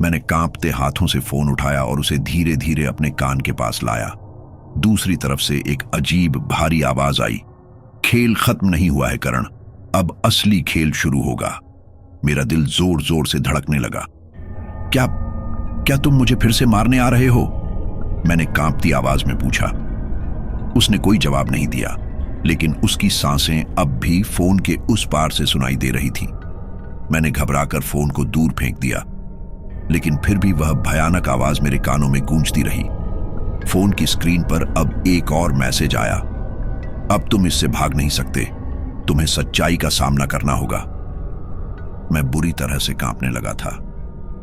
मैंने कांपते हाथों से फोन उठाया और उसे धीरे धीरे अपने कान के पास लाया। दूसरी तरफ से एक अजीब भारी आवाज आई, खेल खत्म नहीं हुआ है करण, अब असली खेल शुरू होगा। मेरा दिल जोर जोर से धड़कने लगा। क्या तुम मुझे फिर से मारने आ रहे हो? मैंने कांपती आवाज में पूछा। उसने कोई जवाब नहीं दिया, लेकिन उसकी सांसें अब भी फोन के उस पार से सुनाई दे रही थीं। मैंने घबराकर फोन को दूर फेंक दिया, लेकिन फिर भी वह भयानक आवाज मेरे कानों में गूंजती रही। फोन की स्क्रीन पर अब एक और मैसेज आया, अब तुम इससे भाग नहीं सकते, तुम्हें सच्चाई का सामना करना होगा। मैं बुरी तरह से कांपने लगा था।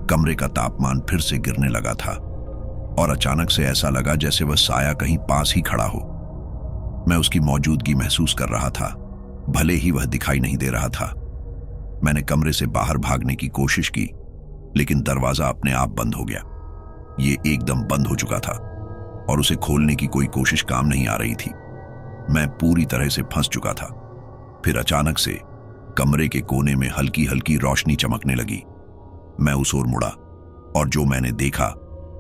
कमरे का तापमान फिर से गिरने लगा था और अचानक से ऐसा लगा जैसे वह साया कहीं पास ही खड़ा हो। मैं उसकी मौजूदगी महसूस कर रहा था, भले ही वह दिखाई नहीं दे रहा था। मैंने कमरे से बाहर भागने की कोशिश की, लेकिन दरवाजा अपने आप बंद हो गया। ये एकदम बंद हो चुका था और उसे खोलने की कोई कोशिश काम नहीं आ रही थी। मैं पूरी तरह से फंस चुका था। फिर अचानक से कमरे के कोने में हल्की हल्की रोशनी चमकने लगी। मैं उस ओर मुड़ा और जो मैंने देखा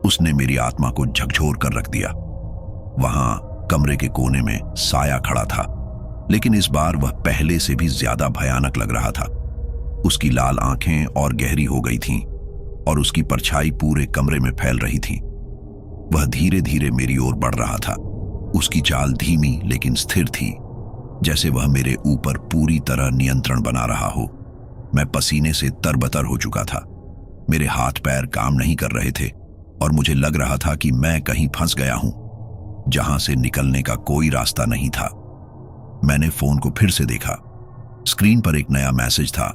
उसने मेरी आत्मा को झकझोर कर रख दिया। वहां कमरे के कोने में साया खड़ा था, लेकिन इस बार वह पहले से भी ज्यादा भयानक लग रहा था। उसकी लाल आंखें और गहरी हो गई थीं और उसकी परछाई पूरे कमरे में फैल रही थी। वह धीरे धीरे मेरी ओर बढ़ रहा था। उसकी चाल धीमी लेकिन स्थिर थी, जैसे वह मेरे ऊपर पूरी तरह नियंत्रण बना रहा हो। मैं पसीने से तरबतर हो चुका था। मेरे हाथ पैर काम नहीं कर रहे थे और मुझे लग रहा था कि मैं कहीं फंस गया हूं, जहां से निकलने का कोई रास्ता नहीं था। मैंने फोन को फिर से देखा। स्क्रीन पर एक नया मैसेज था।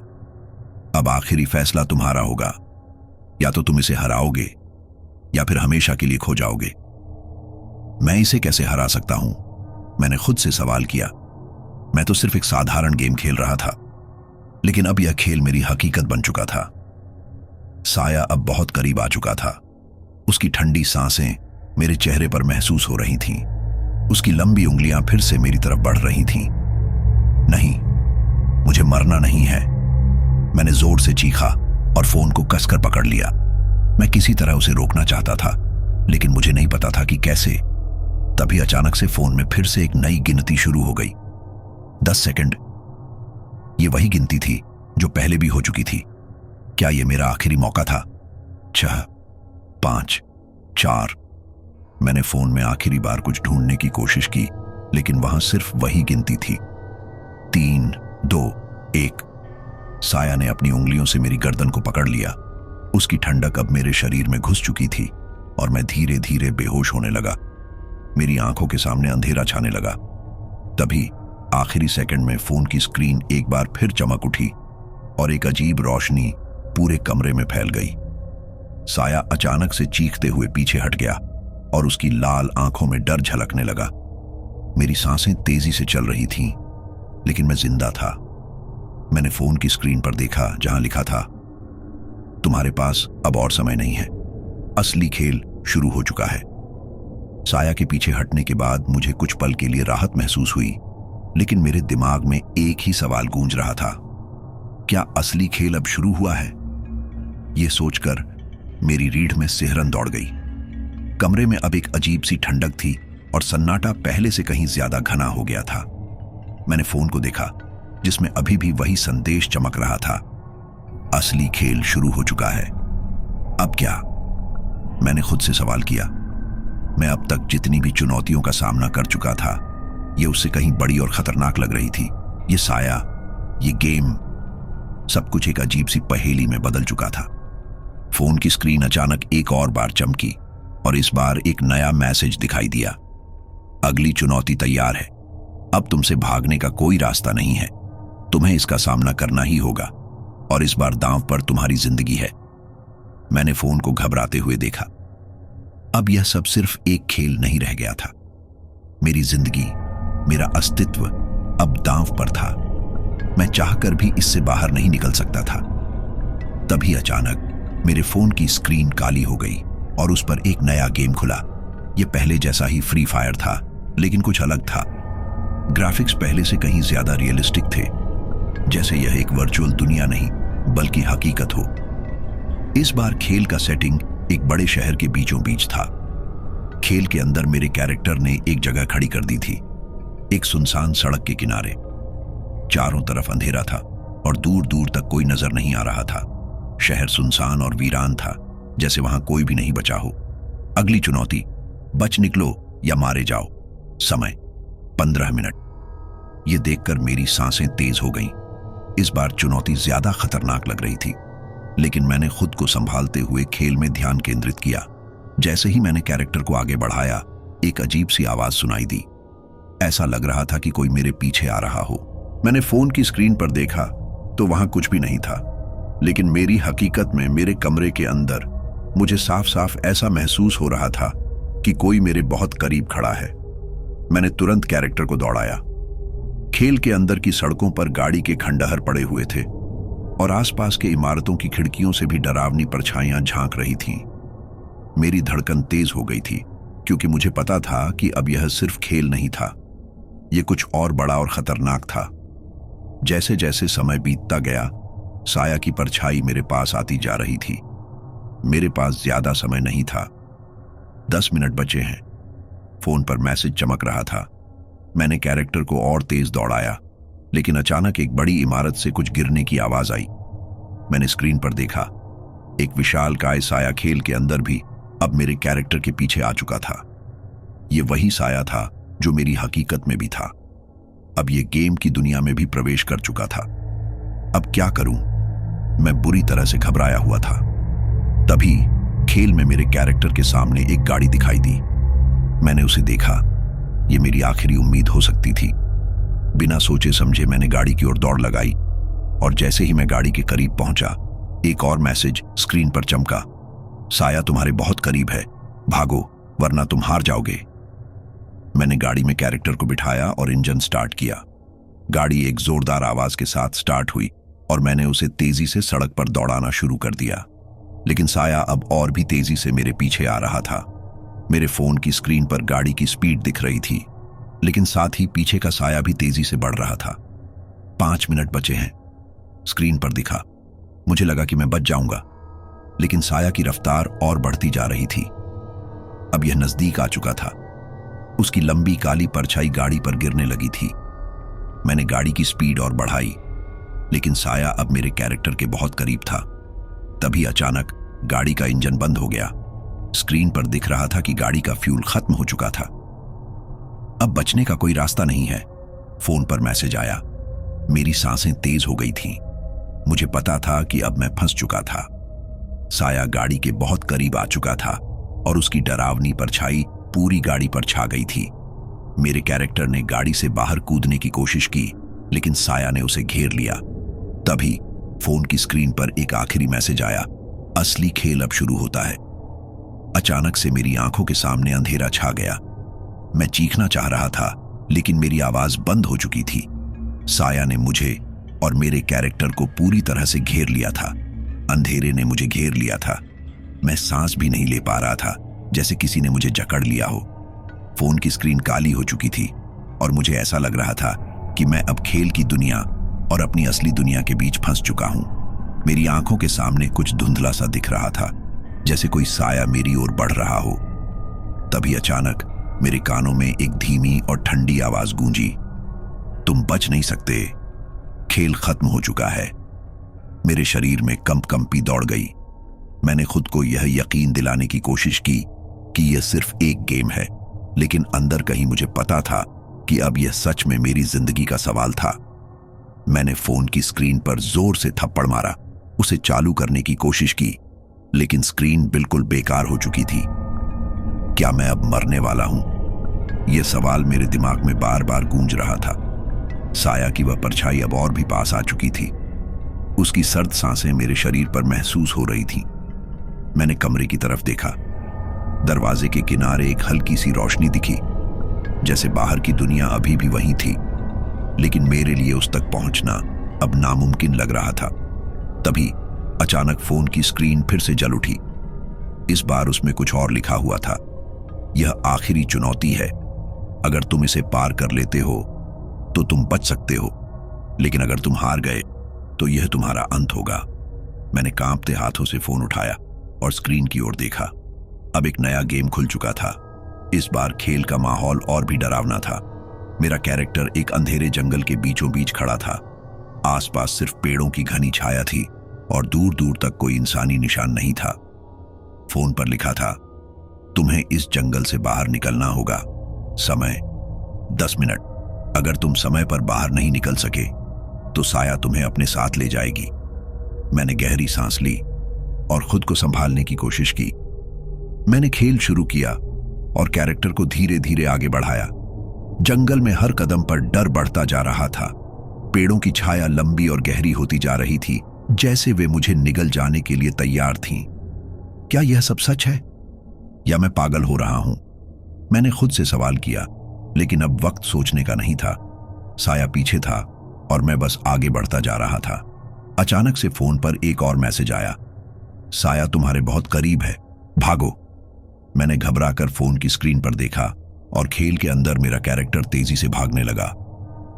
अब आखिरी फैसला तुम्हारा होगा, या तो तुम इसे हराओगे या फिर हमेशा के लिए खो जाओगे। मैं इसे कैसे हरा सकता हूं? मैंने खुद से सवाल किया। मैं तो सिर्फ एक साधारण गेम खेल रहा था, लेकिन अब यह खेल मेरी हकीकत बन चुका था। साया अब बहुत करीब आ चुका था। उसकी ठंडी सांसें मेरे चेहरे पर महसूस हो रही थीं। उसकी लंबी उंगलियां फिर से मेरी तरफ बढ़ रही थीं। नहीं, मुझे मरना नहीं है। मैंने जोर से चीखा और फोन को कसकर पकड़ लिया। मैं किसी तरह उसे रोकना चाहता था, लेकिन मुझे नहीं पता था कि कैसे। तभी अचानक से फोन में फिर से एक नई गिनती शुरू हो गई। 10 सेकंड। ये वही गिनती थी जो पहले भी हो चुकी थी। क्या यह मेरा आखिरी मौका था? 6, 5, 4। मैंने फोन में आखिरी बार कुछ ढूंढने की कोशिश की, लेकिन वहां सिर्फ वही गिनती थी। 3, 2, 1। साया ने अपनी उंगलियों से मेरी गर्दन को पकड़ लिया। उसकी ठंडक अब मेरे शरीर में घुस चुकी थी और मैं धीरे धीरे बेहोश होने लगा। मेरी आंखों के सामने अंधेरा छाने लगा। तभी आखिरी सेकंड में फोन की स्क्रीन एक बार फिर चमक उठी और एक अजीब रोशनी पूरे कमरे में फैल गई। साया अचानक से चीखते हुए पीछे हट गया और उसकी लाल आंखों में डर झलकने लगा। मेरी सांसें तेजी से चल रही थीं, लेकिन मैं जिंदा था। मैंने फोन की स्क्रीन पर देखा, जहां लिखा था, तुम्हारे पास अब और समय नहीं है, असली खेल शुरू हो चुका है। साया के पीछे हटने के बाद मुझे कुछ पल के लिए राहत महसूस हुई, लेकिन मेरे दिमाग में एक ही सवाल गूंज रहा था, क्या असली खेल अब शुरू हुआ है? यह सोचकर मेरी रीढ़ में सिहरन दौड़ गई। कमरे में अब एक अजीब सी ठंडक थी और सन्नाटा पहले से कहीं ज्यादा घना हो गया था। मैंने फोन को देखा, जिसमें अभी भी वही संदेश चमक रहा था, असली खेल शुरू हो चुका है। अब क्या? मैंने खुद से सवाल किया। मैं अब तक जितनी भी चुनौतियों का सामना कर चुका था, ये उससे कहीं बड़ी और खतरनाक लग रही थी। ये साया, ये गेम, सब कुछ एक अजीब सी पहेली में बदल चुका था। फोन की स्क्रीन अचानक एक और बार चमकी और इस बार एक नया मैसेज दिखाई दिया। अगली चुनौती तैयार है। अब तुमसे भागने का कोई रास्ता नहीं है। तुम्हें इसका सामना करना ही होगा और इस बार दांव पर तुम्हारी जिंदगी है। मैंने फोन को घबराते हुए देखा। अब यह सब सिर्फ एक खेल नहीं रह गया था। मेरी जिंदगी, मेरा अस्तित्व अब दांव पर था। मैं चाहकर भी इससे बाहर नहीं निकल सकता था। तभी अचानक मेरे फोन की स्क्रीन काली हो गई और उस पर एक नया गेम खुला। यह पहले जैसा ही फ्री फायर था, लेकिन कुछ अलग था। ग्राफिक्स पहले से कहीं ज्यादा रियलिस्टिक थे, जैसे यह एक वर्चुअल दुनिया नहीं बल्कि हकीकत हो। इस बार खेल का सेटिंग एक बड़े शहर के बीचों बीच था। खेल के अंदर मेरे कैरेक्टर ने एक जगह खड़ी कर दी थी, एक सुनसान सड़क के किनारे। चारों तरफ अंधेरा था और दूर दूर तक कोई नजर नहीं आ रहा था। शहर सुनसान और वीरान था, जैसे वहां कोई भी नहीं बचा हो। अगली चुनौती, बच निकलो या मारे जाओ। समय 15 मिनट। यह देखकर मेरी सांसें तेज हो गईं। इस बार चुनौती ज्यादा खतरनाक लग रही थी, लेकिन मैंने खुद को संभालते हुए खेल में ध्यान केंद्रित किया। जैसे ही मैंने कैरेक्टर को आगे बढ़ाया, एक अजीब सी आवाज सुनाई दी। ऐसा लग रहा था कि कोई मेरे पीछे आ रहा हो। मैंने फोन की स्क्रीन पर देखा तो वहां कुछ भी नहीं था, लेकिन मेरी हकीकत में मेरे कमरे के अंदर मुझे साफ साफ ऐसा महसूस हो रहा था कि कोई मेरे बहुत करीब खड़ा है। मैंने तुरंत कैरेक्टर को दौड़ाया। खेल के अंदर की सड़कों पर गाड़ी के खंडहर पड़े हुए थे। और आसपास के इमारतों की खिड़कियों से भी डरावनी परछाइयां झांक रही थीं। मेरी धड़कन तेज हो गई थी, क्योंकि मुझे पता था कि अब यह सिर्फ खेल नहीं था, यह कुछ और बड़ा और खतरनाक था। जैसे जैसे समय बीतता गया, साया की परछाई मेरे पास आती जा रही थी। मेरे पास ज्यादा समय नहीं था। 10 मिनट बचे हैं। फोन पर मैसेज चमक रहा था। मैंने कैरेक्टर को और तेज दौड़ाया, लेकिन अचानक एक बड़ी इमारत से कुछ गिरने की आवाज आई। मैंने स्क्रीन पर देखा, एक विशालकाय साया खेल के अंदर भी अब मेरे कैरेक्टर के पीछे आ चुका था। यह वही साया था जो मेरी हकीकत में भी था। अब यह गेम की दुनिया में भी प्रवेश कर चुका था। अब क्या करूं? मैं बुरी तरह से घबराया हुआ था। तभी खेल में मेरे कैरेक्टर के सामने एक गाड़ी दिखाई दी। मैंने उसे देखा। यह मेरी आखिरी उम्मीद हो सकती थी। बिना सोचे समझे मैंने गाड़ी की ओर दौड़ लगाई, और जैसे ही मैं गाड़ी के करीब पहुंचा, एक और मैसेज स्क्रीन पर चमका। साया तुम्हारे बहुत करीब है, भागो वरना तुम हार जाओगे। मैंने गाड़ी में कैरेक्टर को बिठाया और इंजन स्टार्ट किया। गाड़ी एक जोरदार आवाज के साथ स्टार्ट हुई और मैंने उसे तेजी से सड़क पर दौड़ाना शुरू कर दिया। लेकिन साया अब और भी तेजी से मेरे पीछे आ रहा था। मेरे फोन की स्क्रीन पर गाड़ी की स्पीड दिख रही थी, लेकिन साथ ही पीछे का साया भी तेजी से बढ़ रहा था। 5 मिनट बचे हैं, स्क्रीन पर दिखा। मुझे लगा कि मैं बच जाऊंगा, लेकिन साया की रफ्तार और बढ़ती जा रही थी। अब यह नजदीक आ चुका था। उसकी लंबी काली परछाई गाड़ी पर गिरने लगी थी। मैंने गाड़ी की स्पीड और बढ़ाई, लेकिन साया अब मेरे कैरेक्टर के बहुत करीब था। तभी अचानक गाड़ी का इंजन बंद हो गया। स्क्रीन पर दिख रहा था कि गाड़ी का फ्यूल खत्म हो चुका था। अब बचने का कोई रास्ता नहीं है। फोन पर मैसेज आया। मेरी सांसें तेज हो गई थीं। मुझे पता था कि अब मैं फंस चुका था। साया गाड़ी के बहुत करीब आ चुका था और उसकी डरावनी परछाई पूरी गाड़ी पर छा गई थी। मेरे कैरेक्टर ने गाड़ी से बाहर कूदने की कोशिश की, लेकिन साया ने उसे घेर लिया। तभी फोन की स्क्रीन पर एक आखिरी मैसेज आया। असली खेल अब शुरू होता है। अचानक से मेरी आंखों के सामने अंधेरा छा गया। मैं चीखना चाह रहा था, लेकिन मेरी आवाज बंद हो चुकी थी। साया ने मुझे और मेरे कैरेक्टर को पूरी तरह से घेर लिया था। अंधेरे ने मुझे घेर लिया था। मैं सांस भी नहीं ले पा रहा था, जैसे किसी ने मुझे जकड़ लिया हो। फोन की स्क्रीन काली हो चुकी थी और मुझे ऐसा लग रहा था कि मैं अब खेल की दुनिया और अपनी असली दुनिया के बीच फंस चुका हूं। मेरी आंखों के सामने कुछ धुंधला सा दिख रहा था, जैसे कोई साया मेरी ओर बढ़ रहा हो। तभी अचानक मेरे कानों में एक धीमी और ठंडी आवाज गूंजी। तुम बच नहीं सकते, खेल खत्म हो चुका है। मेरे शरीर में कंपी दौड़ गई। मैंने खुद को यह यकीन दिलाने की कोशिश की कि यह सिर्फ एक गेम है, लेकिन अंदर कहीं मुझे पता था कि अब यह सच में मेरी जिंदगी का सवाल था। मैंने फोन की स्क्रीन पर जोर से थप्पड़ मारा, उसे चालू करने की कोशिश की, लेकिन स्क्रीन बिल्कुल बेकार हो चुकी थी। क्या मैं अब मरने वाला हूं? यह सवाल मेरे दिमाग में बार बार गूंज रहा था। साया की वह परछाई अब और भी पास आ चुकी थी। उसकी सर्द सांसें मेरे शरीर पर महसूस हो रही थीं। मैंने कमरे की तरफ देखा। दरवाजे के किनारे एक हल्की सी रोशनी दिखी, जैसे बाहर की दुनिया अभी भी वहीं थी, लेकिन मेरे लिए उस तक पहुंचना अब नामुमकिन लग रहा था। तभी अचानक फोन की स्क्रीन फिर से जल उठी। इस बार उसमें कुछ और लिखा हुआ था। यह आखिरी चुनौती है। अगर तुम इसे पार कर लेते हो तो तुम बच सकते हो, लेकिन अगर तुम हार गए तो यह तुम्हारा अंत होगा। मैंने कांपते हाथों से फोन उठाया और स्क्रीन की ओर देखा। अब एक नया गेम खुल चुका था। इस बार खेल का माहौल और भी डरावना था। मेरा कैरेक्टर एक अंधेरे जंगल के बीचों बीच खड़ा था। आसपास सिर्फ पेड़ों की घनी छाया थी और दूर दूर तक कोई इंसानी निशान नहीं था। फोन पर लिखा था, तुम्हें इस जंगल से बाहर निकलना होगा। समय 10 मिनट। अगर तुम समय पर बाहर नहीं निकल सके तो साया तुम्हें अपने साथ ले जाएगी। मैंने गहरी सांस ली और खुद को संभालने की कोशिश की। मैंने खेल शुरू किया और कैरेक्टर को धीरे धीरे आगे बढ़ाया। जंगल में हर कदम पर डर बढ़ता जा रहा था। पेड़ों की छाया लंबी और गहरी होती जा रही थी, जैसे वे मुझे निगल जाने के लिए तैयार थीं। क्या यह सब सच है या मैं पागल हो रहा हूं? मैंने खुद से सवाल किया, लेकिन अब वक्त सोचने का नहीं था। साया पीछे था और मैं बस आगे बढ़ता जा रहा था। अचानक से फोन पर एक और मैसेज आया, साया तुम्हारे बहुत करीब है, भागो। मैंने घबराकर फोन की स्क्रीन पर देखा और खेल के अंदर मेरा कैरेक्टर तेजी से भागने लगा।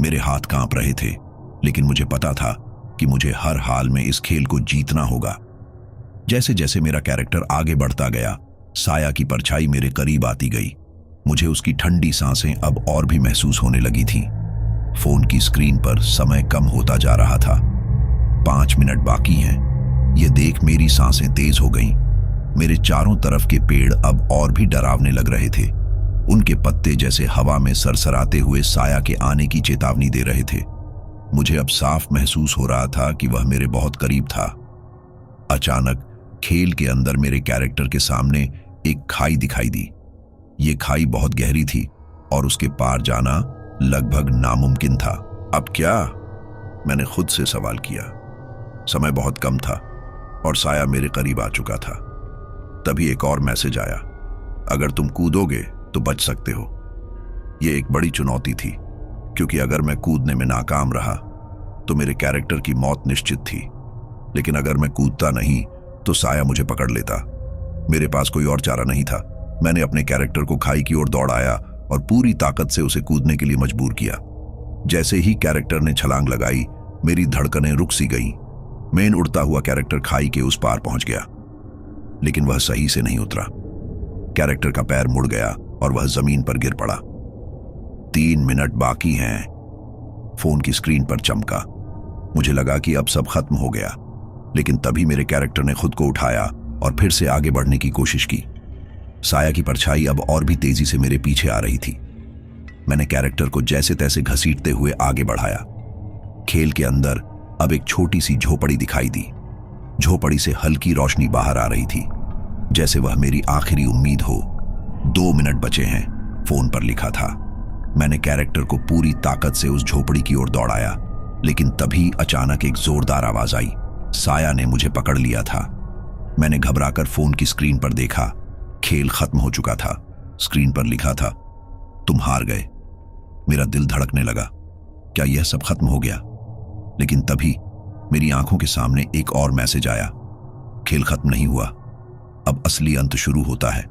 मेरे हाथ कांप रहे थे, लेकिन मुझे पता था कि मुझे हर हाल में इस खेल को जीतना होगा। जैसे जैसे मेरा कैरेक्टर आगे बढ़ता गया, साया की परछाई मेरे करीब आती गई। मुझे उसकी ठंडी सांसें अब और भी महसूस होने लगी थीं। फोन की स्क्रीन पर समय कम होता जा रहा था। 5 मिनट बाकी हैं। यह देख मेरी सांसें तेज हो गईं। मेरे चारों तरफ के पेड़ अब और भी डरावने लग रहे थे। उनके पत्ते जैसे हवा में सरसराते हुए साया के आने की चेतावनी दे रहे थे। मुझे अब साफ महसूस हो रहा था कि वह मेरे बहुत करीब था। अचानक खेल के अंदर मेरे कैरेक्टर के सामने एक खाई दिखाई दी। ये खाई बहुत गहरी थी और उसके पार जाना लगभग नामुमकिन था। अब क्या? मैंने खुद से सवाल किया। समय बहुत कम था और साया मेरे करीब आ चुका था। तभी एक और मैसेज आया, अगर तुम कूदोगे तो बच सकते हो। यह एक बड़ी चुनौती थी, क्योंकि अगर मैं कूदने में नाकाम रहा तो मेरे कैरेक्टर की मौत निश्चित थी। लेकिन अगर मैं कूदता नहीं तो साया मुझे पकड़ लेता। मेरे पास कोई और चारा नहीं था। मैंने अपने कैरेक्टर को खाई की ओर दौड़ाया और पूरी ताकत से उसे कूदने के लिए मजबूर किया। जैसे ही कैरेक्टर ने छलांग लगाई, मेरी धड़कनें रुक सी गईं। मेन उड़ता हुआ कैरेक्टर खाई के उस पार पहुंच गया, लेकिन वह सही से नहीं उतरा। कैरेक्टर का पैर मुड़ गया और वह जमीन पर गिर पड़ा। 3 मिनट बाकी हैं। फोन की स्क्रीन पर चमका। मुझे लगा कि अब सब खत्म हो गया, लेकिन तभी मेरे कैरेक्टर ने खुद को उठाया और फिर से आगे बढ़ने की कोशिश की। साया की परछाई अब और भी तेजी से मेरे पीछे आ रही थी। मैंने कैरेक्टर को जैसे तैसे घसीटते हुए आगे बढ़ाया। खेल के अंदर अब एक छोटी सी झोपड़ी दिखाई दी। झोपड़ी से हल्की रोशनी बाहर आ रही थी, जैसे वह मेरी आखिरी उम्मीद हो। 2 मिनट बचे हैं, फोन पर लिखा था। मैंने कैरेक्टर को पूरी ताकत से उस झोपड़ी की ओर दौड़ाया, लेकिन तभी अचानक एक जोरदार आवाज आई। साया ने मुझे पकड़ लिया था। मैंने घबराकर फोन की स्क्रीन पर देखा। खेल खत्म हो चुका था। स्क्रीन पर लिखा था, तुम हार गए। मेरा दिल धड़कने लगा। क्या यह सब खत्म हो गया? लेकिन तभी मेरी आंखों के सामने एक और मैसेज आया। खेल खत्म नहीं हुआ, अब असली अंत शुरू होता है।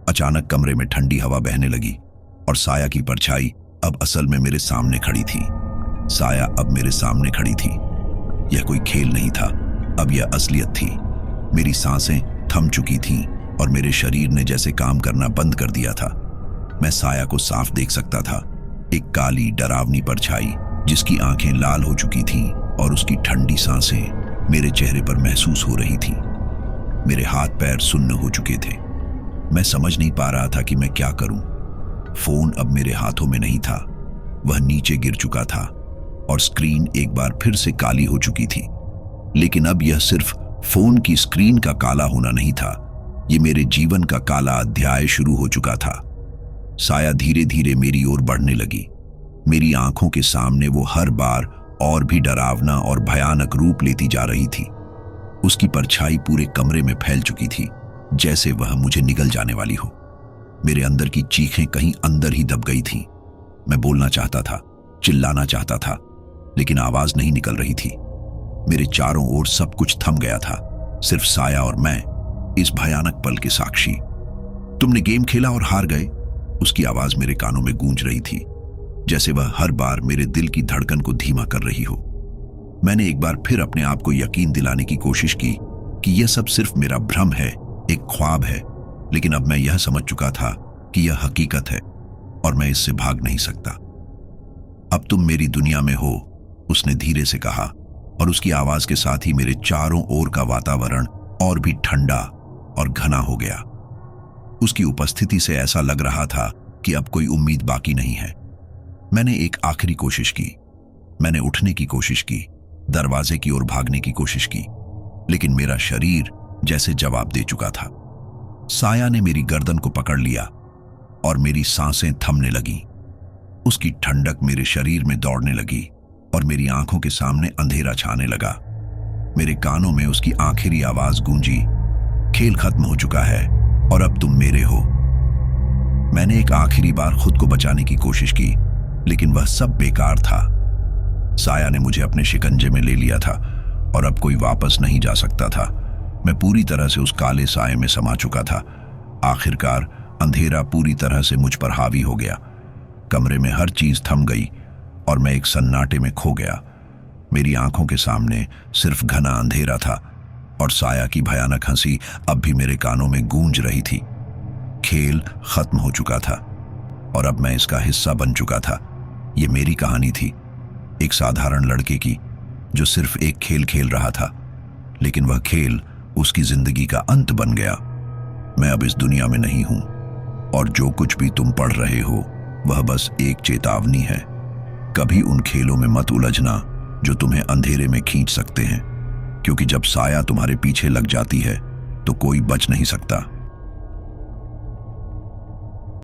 अचानक कमरे में ठंडी हवा बहने लगी और साया की परछाई अब असल में मेरे सामने खड़ी थी। साया अब मेरे सामने खड़ी थी। यह कोई खेल नहीं था, अब यह असलियत थी। मेरी सांसें थम चुकी थीं और मेरे शरीर ने जैसे काम करना बंद कर दिया था। मैं साया को साफ देख सकता था। एक काली डरावनी परछाई जिसकी आंखें लाल हो चुकी थीं और उसकी ठंडी सांसें मेरे चेहरे पर महसूस हो रही थीं। मेरे हाथ पैर सुन्न हो चुके थे। मैं समझ नहीं पा रहा था कि मैं क्या करूं। फोन अब मेरे हाथों में नहीं था, वह नीचे गिर चुका था और स्क्रीन एक बार फिर से काली हो चुकी थी। लेकिन अब यह सिर्फ फोन की स्क्रीन का काला होना नहीं था, यह मेरे जीवन का काला अध्याय शुरू हो चुका था। साया धीरे धीरे मेरी ओर बढ़ने लगी। मेरी आंखों के सामने वो हर बार और भी डरावना और भयानक रूप लेती जा रही थी। उसकी परछाई पूरे कमरे में फैल चुकी थी, जैसे वह मुझे निगल जाने वाली हो। मेरे अंदर की चीखें कहीं अंदर ही दब गई थीं। मैं बोलना चाहता था, चिल्लाना चाहता था, लेकिन आवाज नहीं निकल रही थी। मेरे चारों ओर सब कुछ थम गया था, सिर्फ साया और मैं, इस भयानक पल के साक्षी। तुमने गेम खेला और हार गए, उसकी आवाज मेरे कानों में गूंज रही थी, जैसे वह हर बार मेरे दिल की धड़कन को धीमा कर रही हो। मैंने एक बार फिर अपने आप को यकीन दिलाने की कोशिश की कि यह सब सिर्फ मेरा भ्रम है, एक ख्वाब है। लेकिन अब मैं यह समझ चुका था कि यह हकीकत है और मैं इससे भाग नहीं सकता। अब तुम मेरी दुनिया में हो, उसने धीरे से कहा, और उसकी आवाज के साथ ही मेरे चारों ओर का वातावरण और भी ठंडा और घना हो गया। उसकी उपस्थिति से ऐसा लग रहा था कि अब कोई उम्मीद बाकी नहीं है। मैंने एक आखिरी कोशिश की। मैंने उठने की कोशिश की, दरवाजे की ओर भागने की कोशिश की, लेकिन मेरा शरीर जैसे जवाब दे चुका था। साया ने मेरी गर्दन को पकड़ लिया और मेरी सांसें थमने लगीं। उसकी ठंडक मेरे शरीर में दौड़ने लगी और मेरी आंखों के सामने अंधेरा छाने लगा। मेरे कानों में उसकी आखिरी आवाज गूंजी, खेल खत्म हो चुका है और अब तुम मेरे हो। मैंने एक आखिरी बार खुद को बचाने की कोशिश की, लेकिन वह सब बेकार था। साया ने मुझे अपने शिकंजे में ले लिया था और अब कोई वापस नहीं जा सकता था। मैं पूरी तरह से उस काले साए में समा चुका था। आखिरकार अंधेरा पूरी तरह से मुझ पर हावी हो गया। कमरे में हर चीज थम गई और मैं एक सन्नाटे में खो गया। मेरी आंखों के सामने सिर्फ घना अंधेरा था और साया की भयानक हंसी अब भी मेरे कानों में गूंज रही थी। खेल खत्म हो चुका था और अब मैं इसका हिस्सा बन चुका था। ये मेरी कहानी थी, एक साधारण लड़के की जो सिर्फ एक खेल खेल रहा था, लेकिन वह खेल उसकी जिंदगी का अंत बन गया। मैं अब इस दुनिया में नहीं हूं और जो कुछ भी तुम पढ़ रहे हो वह बस एक चेतावनी है। कभी उन खेलों में मत उलझना जो तुम्हें अंधेरे में खींच सकते हैं, क्योंकि जब साया तुम्हारे पीछे लग जाती है तो कोई बच नहीं सकता।